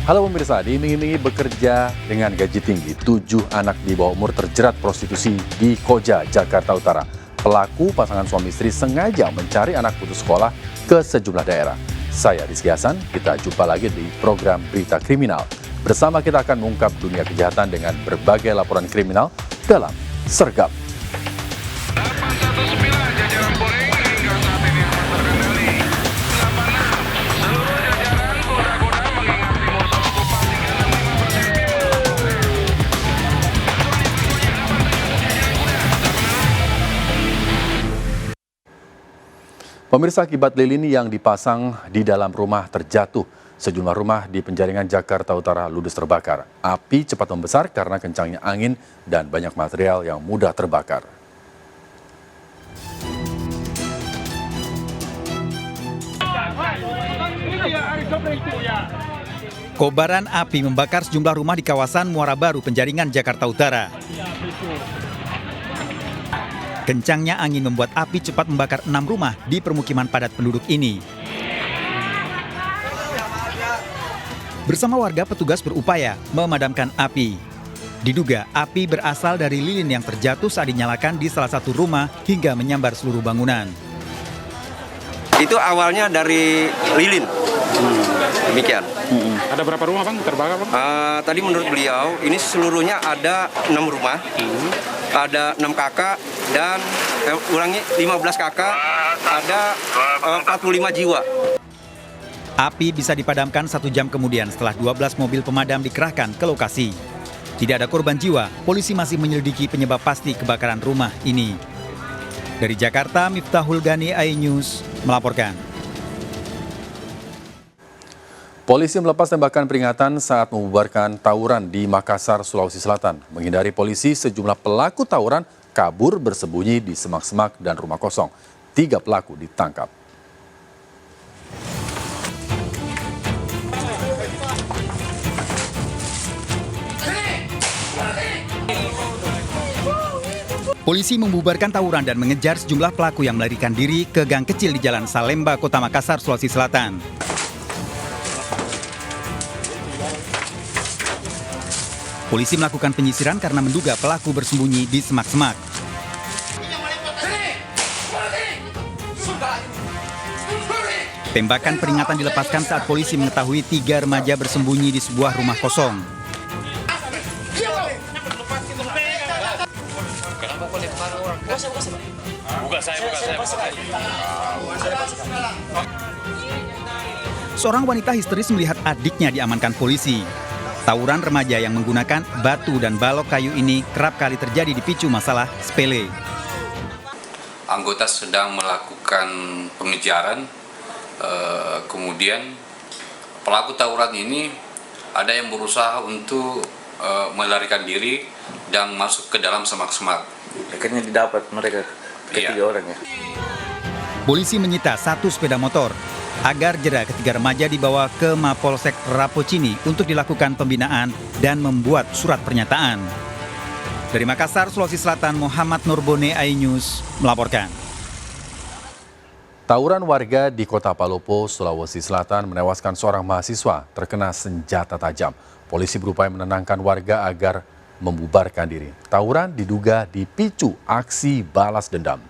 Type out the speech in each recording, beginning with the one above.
Halo pemirsa, diiming-imingi bekerja dengan gaji tinggi, 7 anak di bawah umur terjerat prostitusi di Koja, Jakarta Utara. Pelaku pasangan suami istri sengaja mencari anak putus sekolah ke sejumlah daerah. Saya Rizky Hasan, kita jumpa lagi di program Berita Kriminal. Bersama kita akan mengungkap dunia kejahatan dengan berbagai laporan kriminal dalam Sergap. Pemirsa, akibat lilin yang dipasang di dalam rumah terjatuh. Sejumlah rumah di Penjaringan, Jakarta Utara ludes terbakar. Api cepat membesar karena kencangnya angin dan banyak material yang mudah terbakar. Kobaran api membakar sejumlah rumah di kawasan Muara Baru, Penjaringan, Jakarta Utara. Kencangnya angin membuat api cepat membakar 6 rumah di permukiman padat penduduk ini. Bersama warga, petugas berupaya memadamkan api. Diduga api berasal dari lilin yang terjatuh saat dinyalakan di salah satu rumah hingga menyambar seluruh bangunan. Itu awalnya dari lilin. Demikian. Ada berapa rumah Bang terbakar Bang? Tadi menurut beliau ini seluruhnya ada 6 rumah. Ada 6 kakak dan 15 kakak, ada 45 jiwa. Api bisa dipadamkan 1 jam kemudian setelah 12 mobil pemadam dikerahkan ke lokasi. Tidak ada korban jiwa, polisi masih menyelidiki penyebab pasti kebakaran rumah ini. Dari Jakarta, Miftahul Gani, iNews melaporkan. Polisi melepas tembakan peringatan saat membubarkan tawuran di Makassar, Sulawesi Selatan. Menghindari polisi, sejumlah pelaku tawuran kabur bersembunyi di semak-semak dan rumah kosong. 3 pelaku ditangkap. Polisi membubarkan tawuran dan mengejar sejumlah pelaku yang melarikan diri ke gang kecil di Jalan Salemba, Kota Makassar, Sulawesi Selatan. Polisi melakukan penyisiran karena menduga pelaku bersembunyi di semak-semak. Tembakan peringatan dilepaskan saat polisi mengetahui 3 remaja bersembunyi di sebuah rumah kosong. Seorang wanita histeris melihat adiknya diamankan polisi. Tawuran remaja yang menggunakan batu dan balok kayu ini kerap kali terjadi dipicu masalah sepele. Anggota sedang melakukan pengejaran, kemudian pelaku tawuran ini ada yang berusaha untuk melarikan diri dan masuk ke dalam semak-semak. Akhirnya didapat mereka ketiga orang ya. Polisi menyita 1 sepeda motor. Agar jera, ketiga remaja dibawa ke Mapolsek Rapocini untuk dilakukan pembinaan dan membuat surat pernyataan. Dari Makassar, Sulawesi Selatan, Muhammad Nurbone, iNews melaporkan. Tawuran warga di Kota Palopo, Sulawesi Selatan menewaskan seorang mahasiswa terkena senjata tajam. Polisi berupaya menenangkan warga agar membubarkan diri. Tawuran diduga dipicu aksi balas dendam.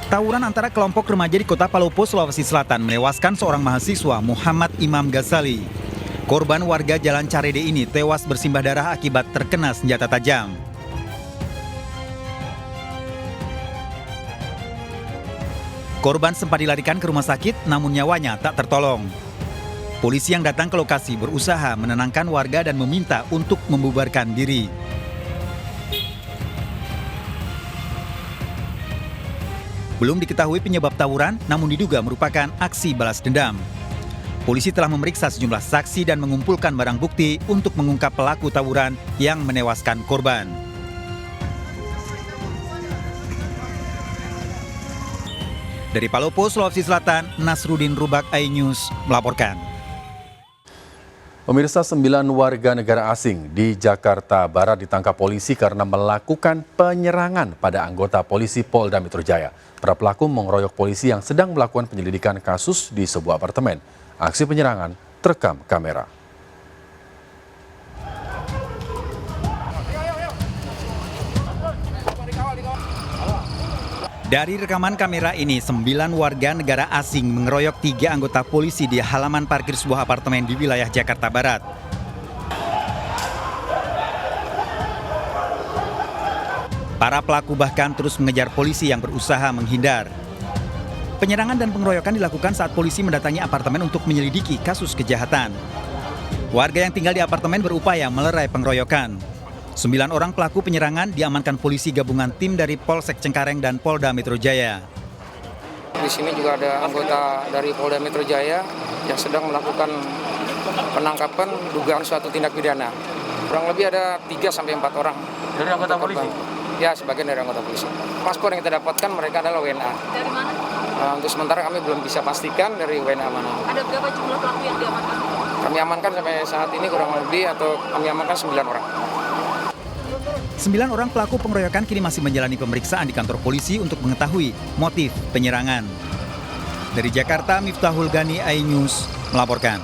Tawuran antara kelompok remaja di Kota Palopo, Sulawesi Selatan menewaskan seorang mahasiswa, Muhammad Imam Ghazali. Korban warga Jalan Carede ini tewas bersimbah darah akibat terkena senjata tajam. Korban sempat dilarikan ke rumah sakit, namun nyawanya tak tertolong. Polisi yang datang ke lokasi berusaha menenangkan warga dan meminta untuk membubarkan diri. Belum diketahui penyebab tawuran, namun diduga merupakan aksi balas dendam. Polisi telah memeriksa sejumlah saksi dan mengumpulkan barang bukti untuk mengungkap pelaku tawuran yang menewaskan korban. Dari Palopo, Sulawesi Selatan, Nasruddin Rubak, iNews melaporkan. Pemirsa, 9 warga negara asing di Jakarta Barat ditangkap polisi karena melakukan penyerangan pada anggota polisi Polda Metro Jaya. Para pelaku mengeroyok polisi yang sedang melakukan penyelidikan kasus di sebuah apartemen. Aksi penyerangan terekam kamera. Dari rekaman kamera ini, 9 warga negara asing mengeroyok 3 anggota polisi di halaman parkir sebuah apartemen di wilayah Jakarta Barat. Para pelaku bahkan terus mengejar polisi yang berusaha menghindar. Penyerangan dan pengeroyokan dilakukan saat polisi mendatangi apartemen untuk menyelidiki kasus kejahatan. Warga yang tinggal di apartemen berupaya melerai pengeroyokan. 9 orang pelaku penyerangan diamankan polisi gabungan tim dari Polsek Cengkareng dan Polda Metro Jaya. Di sini juga ada anggota dari Polda Metro Jaya yang sedang melakukan penangkapan dugaan suatu tindak pidana. Kurang lebih ada 3-4 orang. Dari anggota polisi? Ya, sebagian dari anggota polisi. Paspor yang kita dapatkan mereka adalah WNA. Dari mana? Untuk sementara kami belum bisa pastikan dari WNA mana. Ada berapa jumlah pelaku yang diamankan? Kami amankan sampai saat ini kurang lebih atau kami amankan 9 orang. 9 orang pelaku pengeroyokan kini masih menjalani pemeriksaan di kantor polisi untuk mengetahui motif penyerangan. Dari Jakarta, Miftahul Gani, iNews melaporkan.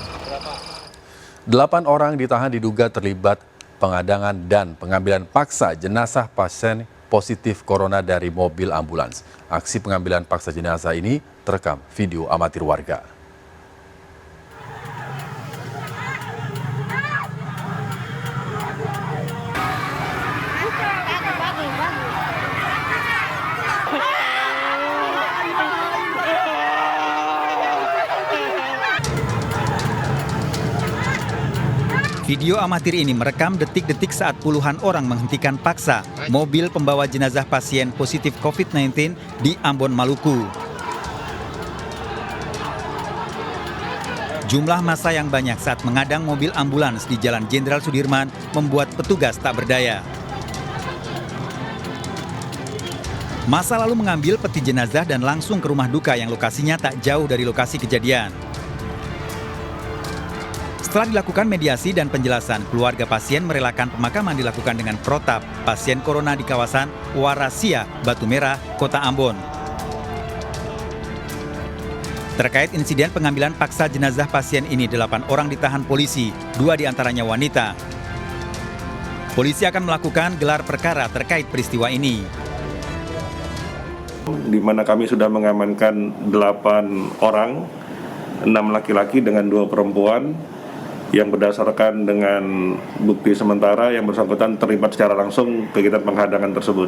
8 orang ditahan diduga terlibat pengadangan dan pengambilan paksa jenazah pasien positif corona dari mobil ambulans. Aksi pengambilan paksa jenazah ini terekam video amatir warga. Video amatir ini merekam detik-detik saat puluhan orang menghentikan paksa mobil pembawa jenazah pasien positif COVID-19 di Ambon, Maluku. Jumlah massa yang banyak saat mengadang mobil ambulans di Jalan Jenderal Sudirman membuat petugas tak berdaya. Massa lalu mengambil peti jenazah dan langsung ke rumah duka yang lokasinya tak jauh dari lokasi kejadian. Setelah dilakukan mediasi dan penjelasan, keluarga pasien merelakan pemakaman dilakukan dengan protap pasien corona di kawasan Warasia, Batu Merah, Kota Ambon. Terkait insiden pengambilan paksa jenazah pasien ini, 8 orang ditahan polisi, 2 diantaranya wanita. Polisi akan melakukan gelar perkara terkait peristiwa ini. Di mana kami sudah mengamankan 8 orang, 6 laki-laki dengan 2 perempuan, yang berdasarkan dengan bukti sementara yang bersangkutan terlibat secara langsung kegiatan penghadangan tersebut.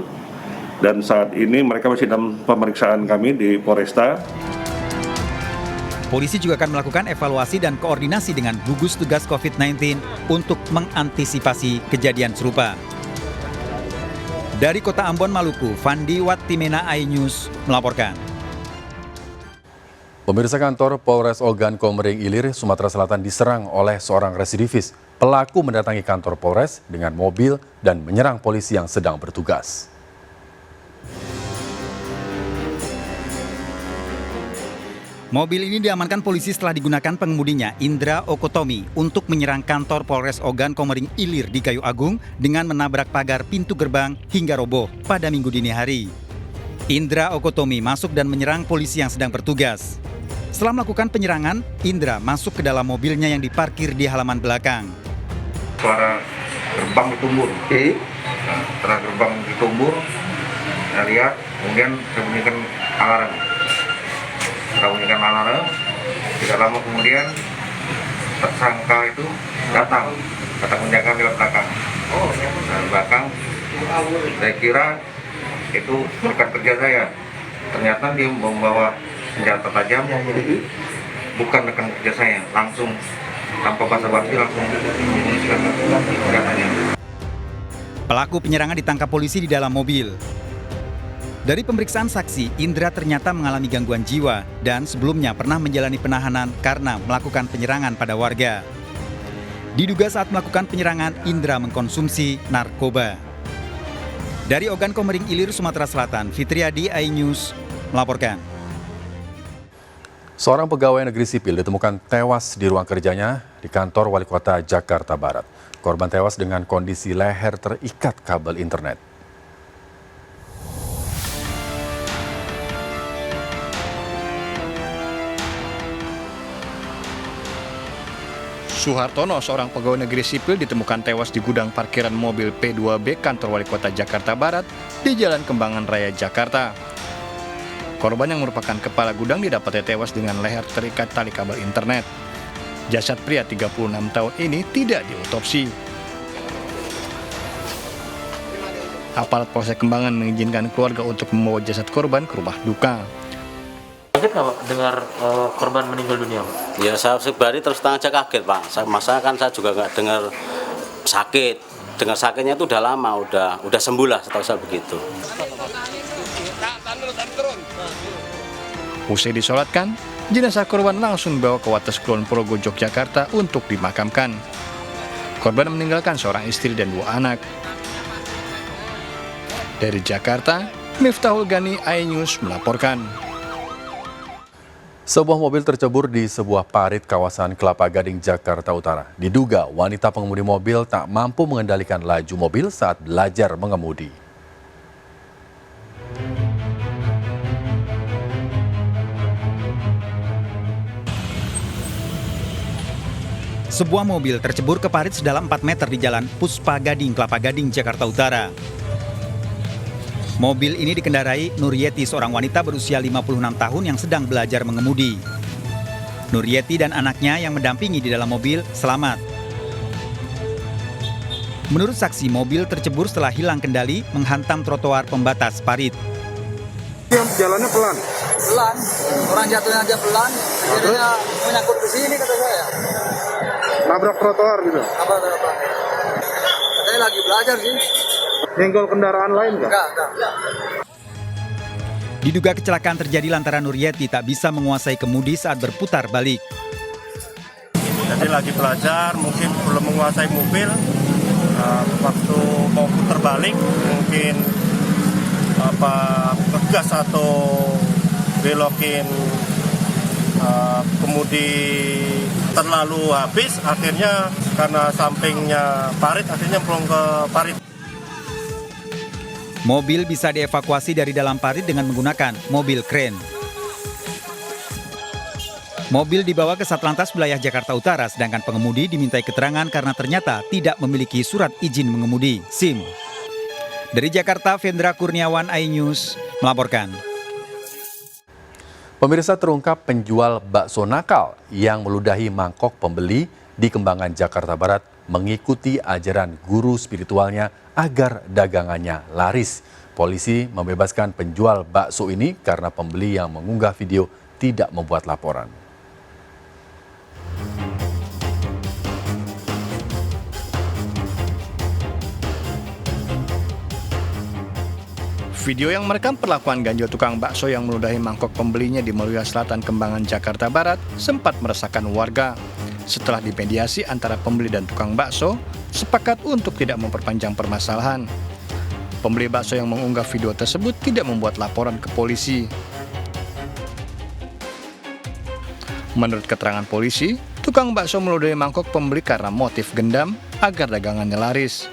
Dan saat ini mereka masih dalam pemeriksaan kami di Polresta. Polisi juga akan melakukan evaluasi dan koordinasi dengan gugus tugas COVID-19 untuk mengantisipasi kejadian serupa. Dari Kota Ambon, Maluku, Fandi Watimena, iNews melaporkan. Pemirsa, kantor Polres Ogan Komering Ilir, Sumatera Selatan diserang oleh seorang residivis. Pelaku mendatangi kantor Polres dengan mobil dan menyerang polisi yang sedang bertugas. Mobil ini diamankan polisi setelah digunakan pengemudinya, Indra Okotomi, untuk menyerang kantor Polres Ogan Komering Ilir di Kayu Agung dengan menabrak pagar pintu gerbang hingga roboh pada Minggu dini hari. Indra Okotomi masuk dan menyerang polisi yang sedang bertugas. Setelah melakukan penyerangan, Indra masuk ke dalam mobilnya yang diparkir di halaman belakang. Suara gerbang ditumbur. Setelah gerbang ditumbur, saya lihat, kemudian saya bunyikan alarm. Setelah bunyikan alarm, tidak lama kemudian tersangka itu datang menjaga di belakang. Di belakang, saya kira itu rekan kerja saya. Ternyata dia membawa senjata tajam, bukan rekan kerja saya, langsung tanpa basa-basi langsung membunuh senjatanya. Pelaku penyerangan ditangkap polisi di dalam mobil. Dari pemeriksaan saksi, Indra ternyata mengalami gangguan jiwa dan sebelumnya pernah menjalani penahanan karena melakukan penyerangan pada warga. Diduga saat melakukan penyerangan, Indra mengkonsumsi narkoba. Dari Ogan Komering Ilir, Sumatera Selatan, Fitriadi, iNews melaporkan. Seorang pegawai negeri sipil ditemukan tewas di ruang kerjanya di kantor Wali Kota Jakarta Barat. Korban tewas dengan kondisi leher terikat kabel internet. Suhartono, seorang pegawai negeri sipil, ditemukan tewas di gudang parkiran mobil P2B kantor Wali Kota Jakarta Barat di Jalan Kembangan Raya, Jakarta. Korban yang merupakan kepala gudang didapati tewas dengan leher terikat tali kabel internet. Jasad pria 36 tahun ini tidak diotopsi. Aparat Polsek Kembangan mengizinkan keluarga untuk membawa jasad korban ke rumah duka. Kaget nggak Pak dengar korban meninggal dunia Pak? Ya saya pribadi terus terang aja kaget Pak. Masa kan saya juga nggak dengar sakit. Dengar sakitnya itu udah lama, udah sembuh lah setahu saya begitu. Usai disolatkan, jenazah korban langsung dibawa ke Wates Kulon Progo, Yogyakarta untuk dimakamkan. Korban meninggalkan seorang istri dan 2 anak. Dari Jakarta, Miftahul Gani, iNews melaporkan. Sebuah mobil tercebur di sebuah parit kawasan Kelapa Gading, Jakarta Utara. Diduga wanita pengemudi mobil tak mampu mengendalikan laju mobil saat belajar mengemudi. Sebuah mobil tercebur ke parit sedalam 4 meter di Jalan Puspa Gading, Kelapa Gading, Jakarta Utara. Mobil ini dikendarai Nuryeti, seorang wanita berusia 56 tahun yang sedang belajar mengemudi. Nuryeti dan anaknya yang mendampingi di dalam mobil selamat. Menurut saksi, mobil tercebur setelah hilang kendali menghantam trotoar pembatas parit. Jalannya pelan? Pelan, orang jatuhnya aja pelan, akhirnya menyangkut ke sini kata saya. Nabrak trotoar gitu? Apa trotoar? Katanya lagi belajar sih. Nyenggol kendaraan lain nggak? Enggak. Diduga kecelakaan terjadi lantaran Nuryeti tak bisa menguasai kemudi saat berputar balik. Jadi lagi belajar, mungkin belum menguasai mobil, waktu mau putar balik mungkin ngegas atau belokin kemudi terlalu habis, akhirnya karena sampingnya parit, akhirnya plong ke parit. Mobil bisa dievakuasi dari dalam parit dengan menggunakan mobil kren. Mobil dibawa ke Satlantas Wilayah Jakarta Utara, sedangkan pengemudi dimintai keterangan karena ternyata tidak memiliki surat izin mengemudi (SIM). Dari Jakarta, Vendra Kurniawan, iNews melaporkan. Pemirsa, terungkap penjual bakso nakal yang meludahi mangkok pembeli di Kembangan, Jakarta Barat mengikuti ajaran guru spiritualnya agar dagangannya laris. Polisi membebaskan penjual bakso ini karena pembeli yang mengunggah video tidak membuat laporan. Video yang merekam perlakuan ganjil tukang bakso yang meludahi mangkok pembelinya di Meruya Selatan, Kembangan, Jakarta Barat sempat meresahkan warga. Setelah dimediasi antara pembeli dan tukang bakso, sepakat untuk tidak memperpanjang permasalahan. Pembeli bakso yang mengunggah video tersebut tidak membuat laporan ke polisi. Menurut keterangan polisi, tukang bakso meludahi mangkok pembeli karena motif gendam agar dagangannya laris.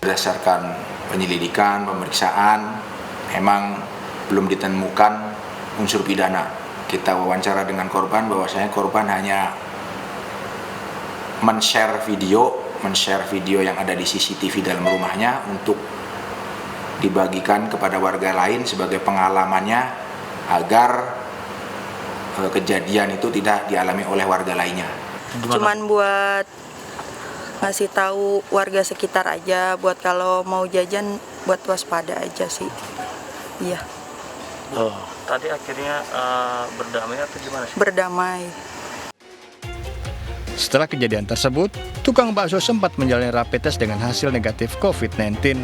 Berdasarkan penyelidikan, pemeriksaan, memang belum ditemukan unsur pidana. Kita wawancara dengan korban, bahwasanya korban hanya men-share video yang ada di CCTV dalam rumahnya untuk dibagikan kepada warga lain sebagai pengalamannya agar kejadian itu tidak dialami oleh warga lainnya. Cuman buat ngasih tahu warga sekitar aja, buat kalau mau jajan buat waspada aja sih. Iya. Oh, tadi akhirnya berdamai atau gimana sih? Berdamai. Setelah kejadian tersebut, tukang bakso sempat menjalani rapid test dengan hasil negatif COVID-19.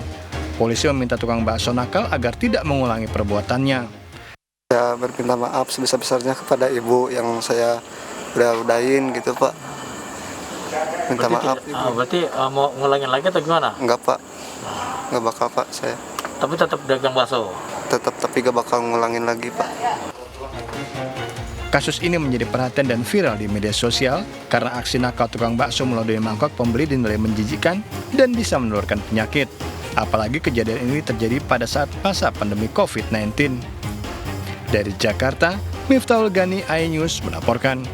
Polisi meminta tukang bakso nakal agar tidak mengulangi perbuatannya. Saya berminta maaf sebesar-besarnya kepada ibu yang saya udah udahin gitu Pak. Minta maaf. Berarti mau ngulangin lagi atau gimana? Enggak Pak, enggak bakal Pak saya. Tapi tetap dagang bakso? Tetap, tapi gak bakal ngulangin lagi Pak. Kasus ini menjadi perhatian dan viral di media sosial karena aksi nakal tukang bakso melodoi mangkok pembeli dinilai menjijikan dan bisa menularkan penyakit. Apalagi kejadian ini terjadi pada saat masa pandemi COVID-19. Dari Jakarta, Miftahul Gani, iNews melaporkan.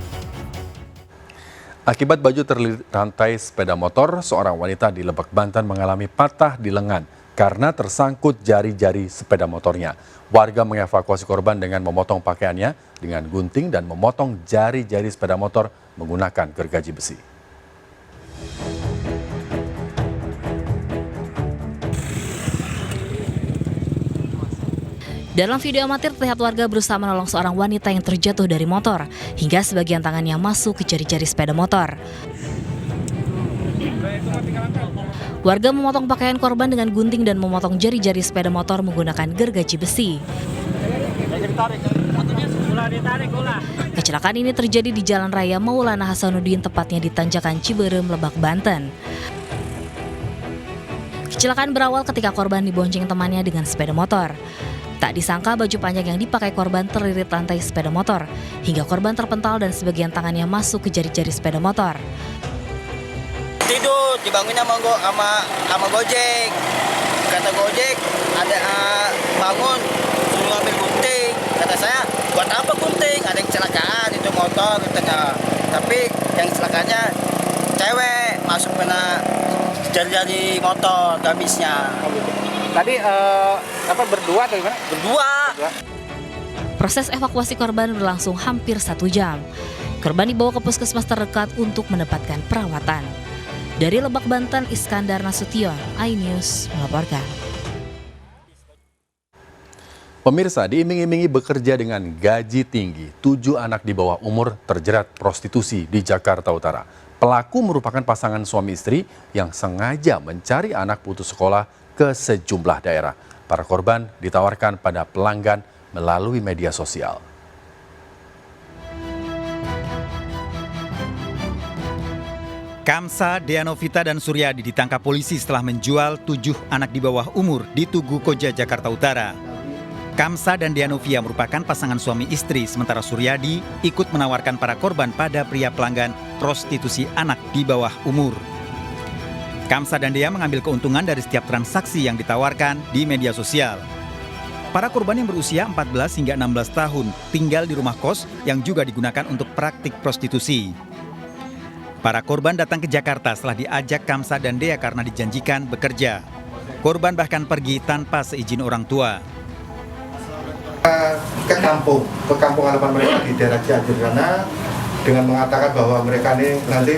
Akibat baju terlilit rantai sepeda motor, seorang wanita di Lebak, Banten mengalami patah di lengan karena tersangkut jari-jari sepeda motornya. Warga mengevakuasi korban dengan memotong pakaiannya dengan gunting dan memotong jari-jari sepeda motor menggunakan gergaji besi. Dalam video amatir terlihat warga berusaha menolong seorang wanita yang terjatuh dari motor hingga sebagian tangannya masuk ke jari-jari sepeda motor. Warga memotong pakaian korban dengan gunting dan memotong jari-jari sepeda motor menggunakan gergaji besi. Kecelakaan ini terjadi di Jalan Raya Maulana Hasanuddin, tepatnya di Tanjakan Ciberem, Lebak, Banten. Kecelakaan berawal ketika korban dibonceng temannya dengan sepeda motor. Tak disangka baju panjang yang dipakai korban terlilit lantai sepeda motor, hingga korban terpental dan sebagian tangannya masuk ke jari-jari sepeda motor. Tidur, dibangun sama Gojek. Kata Gojek, ada bangun, suruh ngambil gunting. Kata saya, buat apa gunting? Ada yang kecelakaan, itu motor katanya. Tapi yang celakanya cewek, masuk kena jari-jari motor, habisnya. Tadi berdua atau gimana? Berdua. Proses evakuasi korban berlangsung hampir 1 jam. Korban dibawa ke puskesmas terdekat untuk mendapatkan perawatan. Dari Lebak, Banten, Iskandar Nasution, iNews melaporkan. Pemirsa, diiming-imingi bekerja dengan gaji tinggi, 7 anak di bawah umur terjerat prostitusi di Jakarta Utara. Pelaku merupakan pasangan suami istri yang sengaja mencari anak putus sekolah ke sejumlah daerah. Para korban ditawarkan pada pelanggan melalui media sosial. Kamsa, Deanovita, dan Suryadi ditangkap polisi setelah menjual 7 anak di bawah umur di Tugu Koja, Jakarta Utara. Kamsa dan Deanovia merupakan pasangan suami istri, sementara Suryadi ikut menawarkan para korban pada pria pelanggan prostitusi anak di bawah umur. Kamsa dan Dea mengambil keuntungan dari setiap transaksi yang ditawarkan di media sosial. Para korban yang berusia 14 hingga 16 tahun tinggal di rumah kos yang juga digunakan untuk praktik prostitusi. Para korban datang ke Jakarta setelah diajak Kamsa dan Dea karena dijanjikan bekerja. Korban bahkan pergi tanpa seizin orang tua. Ke kampung halaman mereka di daerah Cianjur sana dengan mengatakan bahwa mereka ini nanti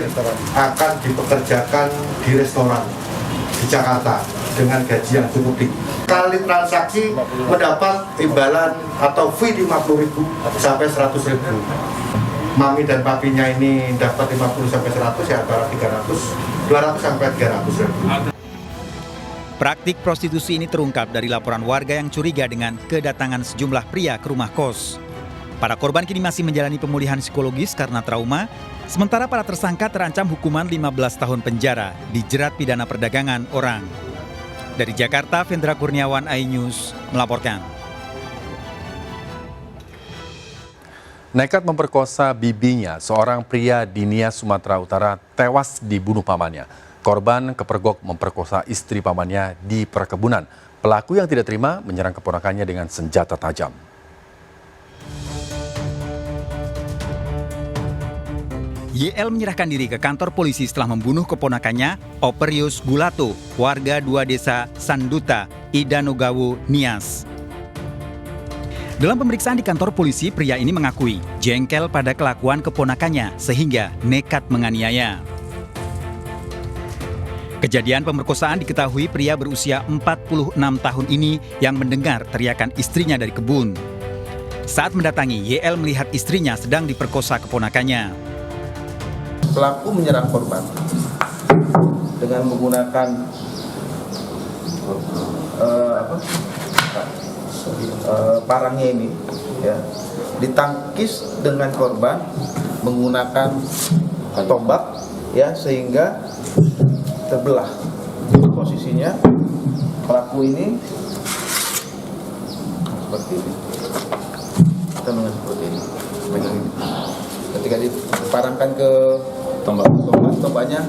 akan dipekerjakan di restoran di Jakarta dengan gaji yang cukup tinggi. Kali transaksi mendapat imbalan atau fee 50.000 sampai 100.000. Mami dan papinya ini dapat 50 sampai 100 ya antara 200 sampai 300.000. Praktik prostitusi ini terungkap dari laporan warga yang curiga dengan kedatangan sejumlah pria ke rumah kos. Para korban kini masih menjalani pemulihan psikologis karena trauma, sementara para tersangka terancam hukuman 15 tahun penjara, dijerat pidana perdagangan orang. Dari Jakarta, Vendra Kurniawan, iNews melaporkan. Nekat memperkosa bibinya, seorang pria di Nias, Sumatera Utara tewas dibunuh pamannya. Korban kepergok memperkosa istri pamannya di perkebunan. Pelaku yang tidak terima menyerang keponakannya dengan senjata tajam. YL menyerahkan diri ke kantor polisi setelah membunuh keponakannya, Operius Gulato, warga 2 desa Sanduta, Idanogawu, Nias. Dalam pemeriksaan di kantor polisi, pria ini mengakui jengkel pada kelakuan keponakannya sehingga nekat menganiaya. Kejadian pemerkosaan diketahui pria berusia 46 tahun ini yang mendengar teriakan istrinya dari kebun. Saat mendatangi, YL melihat istrinya sedang diperkosa keponakannya. Pelaku menyerang korban dengan menggunakan parangnya ini, ya, ditangkis dengan korban menggunakan tombak, ya, sehingga terbelah. Posisinya pelaku ini seperti ini, kita seperti ini. Ketika diparamkan ke tombaknya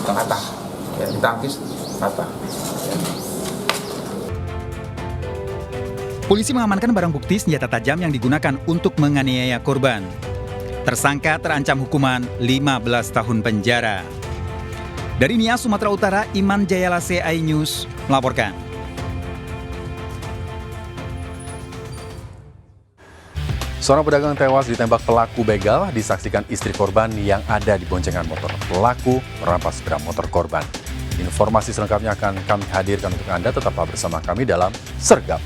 patah, ya, ditangkis patah. Polisi mengamankan barang bukti senjata tajam yang digunakan untuk menganiaya korban. Tersangka terancam hukuman 15 tahun penjara. Dari Nias, Sumatera Utara, Iman Jayalase, iNews melaporkan. Seorang pedagang tewas ditembak pelaku begal disaksikan istri korban yang ada di boncengan motor. Pelaku merampas sepeda motor korban. Informasi selengkapnya akan kami hadirkan untuk Anda. Tetaplah bersama kami dalam Sergap.